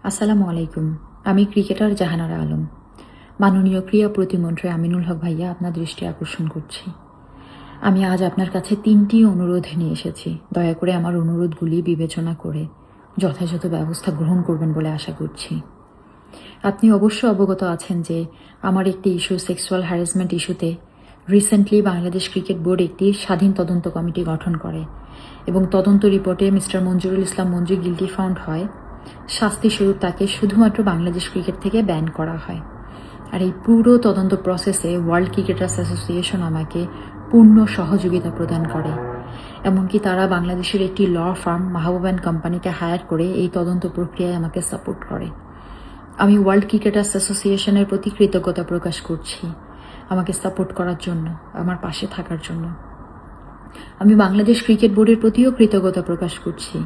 আসসালামু আলাইকুম। আমি ক্রিকেটার জাহানারা আলম। মাননীয় ক্রীড়া প্রতিমন্ত্রী আমিনুল হক ভাইয়া আপনার দৃষ্টি আকর্ষণ করছি। আমি আজ আপনার কাছে ৩টি অনুরোধ নিয়ে এসেছি। দয়া করে আমার অনুরোধগুলি বিবেচনা করে যথাযথ ব্যবস্থা গ্রহণ করবেন বলে আশা করছি। আপনি অবশ্য অবগত আছেন যে আমার একটি ইস্যু সেক্সুয়াল হ্যারাসমেন্ট ইস্যুতে রিসেন্টলি বাংলাদেশ ক্রিকেট বোর্ড একটি স্বাধীন তদন্ত কমিটি গঠন করে এবং তদন্ত রিপোর্টে মিস্টার মঞ্জুরুল ইসলাম মঞ্জু গিল্টি ফাউন্ড হয়। শাস্তিস্বরূপ তাকে শুধুমাত্র বাংলাদেশ ক্রিকেট থেকে ব্যান করা হয়। আর এই পুরো তদন্ত প্রসেসে ওয়ার্ল্ড ক্রিকেটার্স অ্যাসোসিয়েশন আমাকে পূর্ণ সহযোগিতা প্রদান করে। এমনকি তারা বাংলাদেশের একটি ল ফার্ম মাহবুব অ্যান্ড কোম্পানিকে হায়ার করে এই তদন্ত প্রক্রিয়ায় আমাকে সাপোর্ট করে। আমি ওয়ার্ল্ড ক্রিকেটার্স অ্যাসোসিয়েশনের প্রতি কৃতজ্ঞতা প্রকাশ করছি আমাকে সাপোর্ট করার জন্য, আমার পাশে থাকার জন্য। আমি বাংলাদেশ ক্রিকেট বোর্ডের প্রতিও কৃতজ্ঞতা প্রকাশ করছি।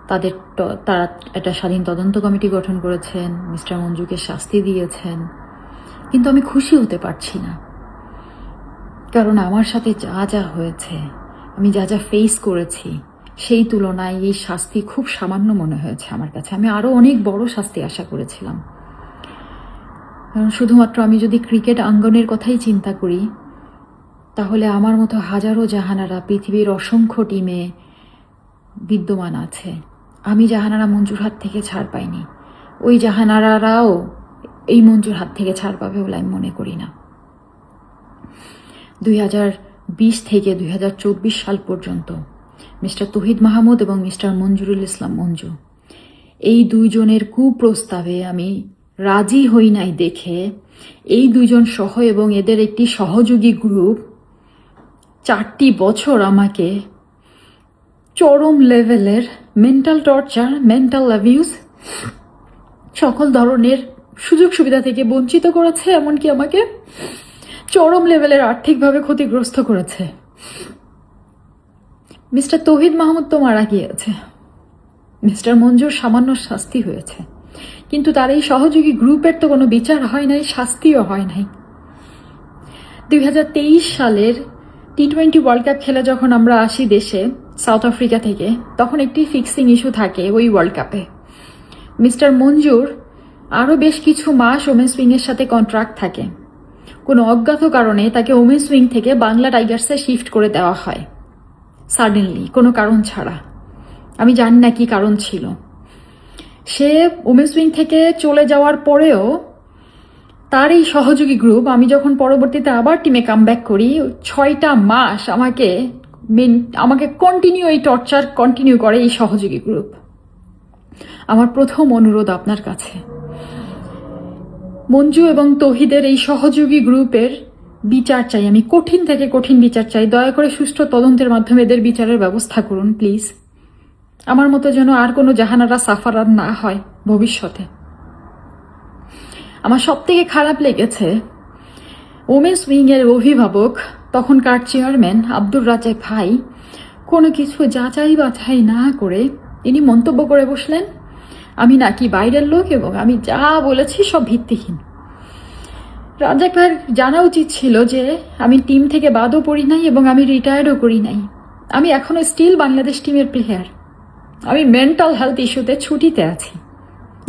তারা একটা স্বাধীন তদন্ত কমিটি গঠন করেছেন, মিস্টার মঞ্জুকে শাস্তি দিয়েছেন, কিন্তু আমি খুশি হতে পারছি না। কারণ আমার সাথে যা যা হয়েছে, আমি যা যা ফেস করেছি, সেই তুলনায় এই শাস্তি খুব সামান্য মনে হয়েছে আমার কাছে। আমি আরও অনেক বড় শাস্তি আশা করেছিলাম। কারণ শুধুমাত্র আমি যদি ক্রিকেট আঙ্গনের কথাই চিন্তা করি, তাহলে আমার মতো হাজারো জাহানারা পৃথিবীর অসংখ্য টিমে বিদ্যমান আছে। আমি জাহানারা মঞ্জুর হাত থেকে ছাড় পাইনি, ওই জাহানারারাও এই মঞ্জুর হাত থেকে ছাড় পাবে বলে আমি মনে করি না। 2020 থেকে 2024 সাল পর্যন্ত মিস্টার তৌহিদ মাহমুদ এবং মিস্টার মঞ্জুরুল ইসলাম মঞ্জু, এই দুইজনের কুপ্রস্তাবে আমি রাজি হই নাই দেখে এই দুইজন সহ এবং এদের একটি সহযোগী গ্রুপ 4টি বছর আমাকে চরম লেভেলের মেন্টাল টর্চার, মেন্টাল অ্যাবিউজ, সকল ধরনের সুযোগ সুবিধা থেকে বঞ্চিত করেছে, এমনকি আমাকে চরম লেভেলের আর্থিকভাবে ক্ষতিগ্রস্ত করেছে। মিস্টার তৌহিদ মাহমুদ তো মারা গিয়েছে, মিস্টার মঞ্জুর সামান্য শাস্তি হয়েছে, কিন্তু তার এই সহযোগী গ্রুপের তো কোনো বিচার হয় নাই, শাস্তিও হয় নাই। 2023 সালের টি-20 ওয়ার্ল্ড কাপ খেলে যখন আমরা আসি দেশে সাউথ আফ্রিকা থেকে, তখন একটি ফিক্সিং ইস্যু থাকে ওই ওয়ার্ল্ড কাপে। মিস্টার মঞ্জুর আরও বেশ কিছু মাস ওমেন্স উইংয়ের সাথে কন্ট্রাক্ট থাকে। কোনো অজ্ঞাত কারণে তাকে ওমেন্স উইং থেকে বাংলা টাইগার্সে শিফট করে দেওয়া হয় সাডেনলি, কোনো কারণ ছাড়া। আমি জানি না কি কারণ ছিল। সে ওমেন্স উইং থেকে চলে যাওয়ার পরেও তার এই সহযোগী গ্রুপ, আমি যখন পরবর্তীতে আবার টিমে কামব্যাক করি, 6টা মাস আমাকে কন্টিনিউ এই টর্চার কন্টিনিউ করে এই সহযোগী গ্রুপ। আমার প্রথম অনুরোধ আপনার কাছে, মঞ্জু এবং তৌহিদের এই সহযোগী গ্রুপের বিচার চাই। আমি কঠিন থেকে কঠিন বিচার চাই। দয়া করে সুষ্ঠু তদন্তের মাধ্যমে এদের বিচারের ব্যবস্থা করুন প্লিজ। আমার মতো যেন আর কোনো জাহানারা সাফারার না হয় ভবিষ্যতে। আমার সব থেকে খারাপ লেগেছে ওমেন্স উইংয়ের অভিভাবক, তখনকার চেয়ারম্যান আব্দুর রাজ্জাক ভাই, কোনো কিছু যাচাই বাছাই না করে তিনি মন্তব্য করে বসলেন আমি নাকি বাইরের লোক এবং আমি যা বলেছি সব ভিত্তিহীন। রাজ্জাক ভাইয়ের জানা উচিত ছিল যে আমি টিম থেকে বাদও পড়ি নাই এবং আমি রিটায়ার্ডও করি নাই। আমি এখনো স্টিল বাংলাদেশ টিমের প্লেয়ার। আমি মেন্টাল হেলথ ইস্যুতে ছুটিতে আছি,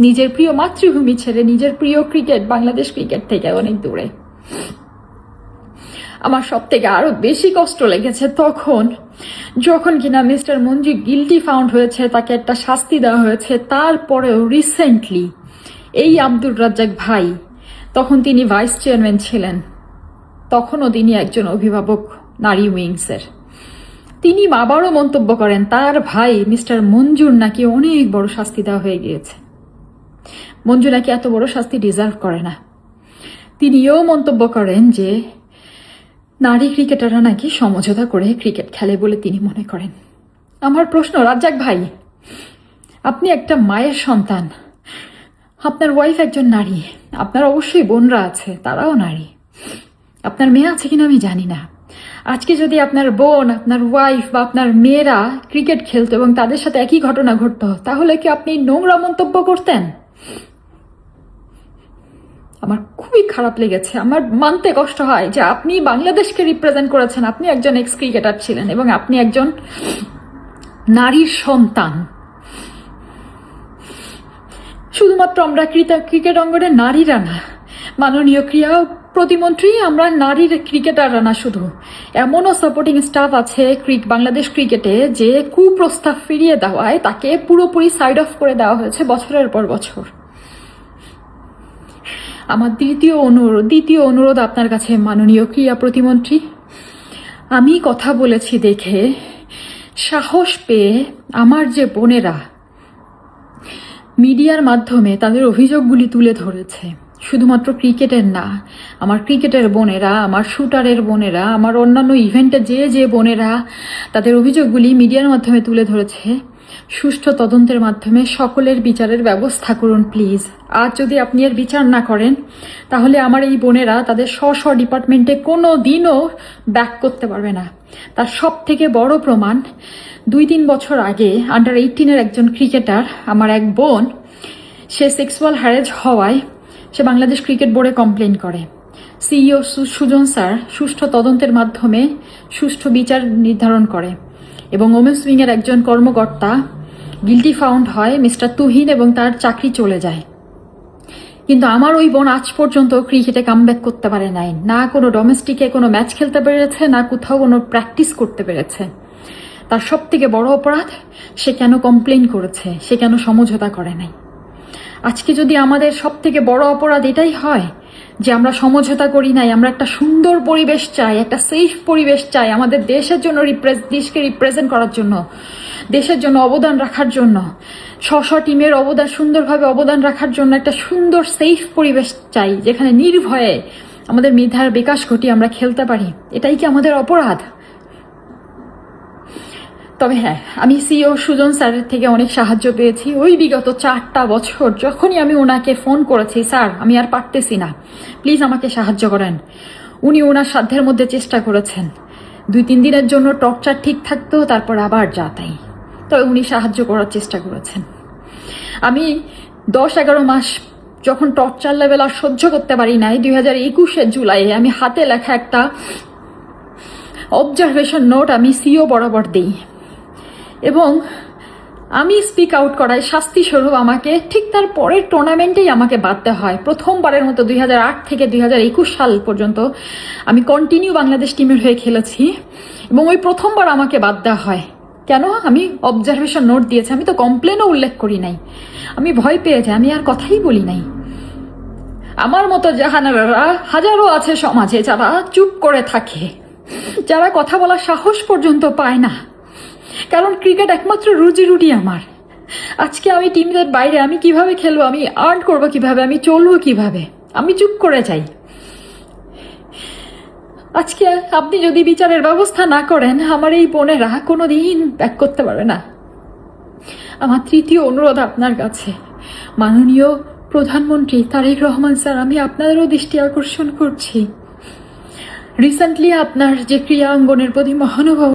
নিজের প্রিয় মাতৃভূমি ছেড়ে, নিজের প্রিয় ক্রিকেট বাংলাদেশ ক্রিকেট থেকে অনেক দূরে। আমার সব থেকে আরো বেশি কষ্ট লেগেছে তখন যখন কিনা মিস্টার মঞ্জু গিল্টি ফাউন্ড হয়েছে, তাকে একটা শাস্তি দেওয়া হয়েছে। তারপরেও রিসেন্টলি এই আব্দুর রাজ্জাক ভাই, তখন তিনি ভাইস চেয়ারম্যান ছিলেন, তখনও তিনি একজন অভিভাবক নারী উইংসের, তিনি আবারও মন্তব্য করেন তার ভাই মিস্টার মঞ্জুর নাকি অনেক বড় শাস্তি দেওয়া হয়ে গিয়েছে, মঞ্জু নাকি এত বড় শাস্তি ডিজার্ভ করে না। তিনিও মন্তব্য করেন যে নারী ক্রিকেটাররা নাকি সমঝোতা করে ক্রিকেট খেলে বলে তিনি মনে করেন। আমার প্রশ্ন, রাজ্জাক ভাই, আপনি একটা মায়ের সন্তান, আপনার ওয়াইফ একজন নারী, আপনার অবশ্যই বোনরা আছে, তারাও নারী, আপনার মেয়ে আছে কিনা আমি জানি না। আজকে যদি আপনার বোন, আপনার ওয়াইফ বা আপনার মেয়েরা ক্রিকেট খেলতো এবং তাদের সাথে একই ঘটনা ঘটতো, তাহলে কি আপনি নোংরা মন্তব্য করতেন? আমার খুবই খারাপ লেগেছে। আমার মানতে কষ্ট হয় যে আপনি বাংলাদেশকে রিপ্রেজেন্ট করেছেন, আপনি একজন এক্স ক্রিকেটার ছিলেন এবং আপনি একজন নারীর সন্তান। শুধুমাত্র আমরা ক্রিকেট অঙ্গনে নারীরা না, মাননীয় ক্রীড়া প্রতিমন্ত্রী, আমরা নারীর ক্রিকেটাররা না, শুধু এমনও সাপোর্টিং স্টাফ আছে বাংলাদেশ ক্রিকেটে যে কুপ্রস্তাব ফিরিয়ে দেওয়ায় তাকে পুরোপুরি সাইড অফ করে দেওয়া হয়েছে বছরের পর বছর। আমার দ্বিতীয় অনুরোধ আপনার কাছে মাননীয় ক্রীড়া প্রতিমন্ত্রী, আমি কথা বলেছি দেখে সাহস পেয়ে আমার যে বোনেরা মিডিয়ার মাধ্যমে তাদের অভিযোগগুলি তুলে ধরেছে, শুধুমাত্র ক্রিকেটের না, আমার ক্রিকেটের বোনেরা, আমার শুটারের বোনেরা, আমার অন্যান্য ইভেন্টে যে বোনেরা তাদের অভিযোগগুলি মিডিয়ার মাধ্যমে তুলে ধরেছে, সুষ্ঠু তদন্তের মাধ্যমে সকলের বিচারের ব্যবস্থা করুন প্লিজ। আর যদি আপনি এর বিচার না করেন তাহলে আমার এই বোনেরা তাদের স্ব ডিপার্টমেন্টে কোনো দিনও ব্যাক করতে পারবে না। তার সব থেকে বড় প্রমাণ, 2-3 বছর আগে আন্ডার-18 একজন ক্রিকেটার, আমার এক বোন, সে সেক্সুয়াল হ্যারেজ হওয়ায় সে বাংলাদেশ ক্রিকেট বোর্ডে কমপ্লেন করে। সিইও সুজন স্যার সুষ্ঠু তদন্তের মাধ্যমে সুষ্ঠু বিচার নির্ধারণ করে এবং ওমেন্স উইংয়ের একজন কর্মকর্তা গিলটি ফাউন্ড হয়, মিস্টার তুহিন, এবং তার চাকরি চলে যায়। কিন্তু আমার ওই বোন আজ পর্যন্ত ক্রিকেটে কামব্যাক করতে পারে নাই, না কোনো ডোমেস্টিকে কোনো ম্যাচ খেলতে পেরেছে, না কোথাও কোনো প্র্যাকটিস করতে পেরেছে। তার সব থেকে বড় অপরাধ, সে কেন কমপ্লেন করেছে, সে কেন সমঝোতা করে নাই। আজকে যদি আমাদের সব থেকে বড় অপরাধ এটাই হয় যে আমরা সমঝোতা করি নাই, আমরা একটা সুন্দর পরিবেশ চাই, একটা সেফ পরিবেশ চাই আমাদের দেশের জন্য, দেশকে রিপ্রেজেন্ট করার জন্য, দেশের জন্য অবদান রাখার জন্য, টিমের সুন্দরভাবে অবদান রাখার জন্য একটা সুন্দর সেফ পরিবেশ চাই যেখানে নির্ভয়ে আমাদের মেধার বিকাশ ঘটিয়ে আমরা খেলতে পারি, এটাই কি আমাদের অপরাধ? তবে হ্যাঁ, আমি সিইও সুজন স্যারের থেকে অনেক সাহায্য পেয়েছি। ওই বিগত 4টা বছর যখনই আমি ওনাকে ফোন করেছি, স্যার আমি আর পারতেছি না, প্লিজ আমাকে সাহায্য করেন, উনি ওনার সাধ্যের মধ্যে চেষ্টা করেছেন। 2-3 দিনের জন্য টর্চার ঠিক থাকতো, তারপর আবার যা তাই, তবে উনি সাহায্য করার চেষ্টা করেছেন। আমি 10-11 মাস যখন টর্চার লেভেল আর সহ্য করতে পারি নাই, 2021 জুলাইয়ে আমি হাতে লেখা একটা অবজারভেশন নোট আমি সিইও বরাবর দিই এবং আমি স্পিক আউট করাই শাস্তি স্বরূপ আমাকে ঠিক তার পরের টুর্নামেন্টেই আমাকে বাদ দেওয়া হয়। প্রথমবারের মতো 2008 থেকে 2021 সাল পর্যন্ত আমি কন্টিনিউ বাংলাদেশ টিমের হয়ে খেলেছি এবং ওই প্রথমবার আমাকে বাদ দেওয়া হয়। কেন? আমি অবজারভেশন নোট দিয়েছি, আমি তো কমপ্লেনও উল্লেখ করি নাই, আমি ভয় পেয়ে যাই, আমি আর কথাই বলি নাই। আমার মতো জাহানারা হাজারো আছে সমাজে যারা চুপ করে থাকে, যারা কথা বলার সাহস পর্যন্ত পায় না, কারণ ক্রিকেট একমাত্র রুজি রুটি আমার। আজকে আমি টিমের বাইরে আমি কিভাবে খেলবো, আমি আর্ন করবো কিভাবে, আমি চলবো কিভাবে, আমি চুপ করে যাই। আজকে আপনি যদি বিচারের ব্যবস্থা না করেন, আমার এই বোনেরা কোনোদিন ব্যাক করতে পারবে না। আমার তৃতীয় অনুরোধ আপনার কাছে, মাননীয় প্রধানমন্ত্রী তারেক রহমান স্যার, আমি আপনাদেরও দৃষ্টি আকর্ষণ করছি, রিসেন্টলি আপনার যে ক্রীড়া অঙ্গনের প্রতি মহানুভব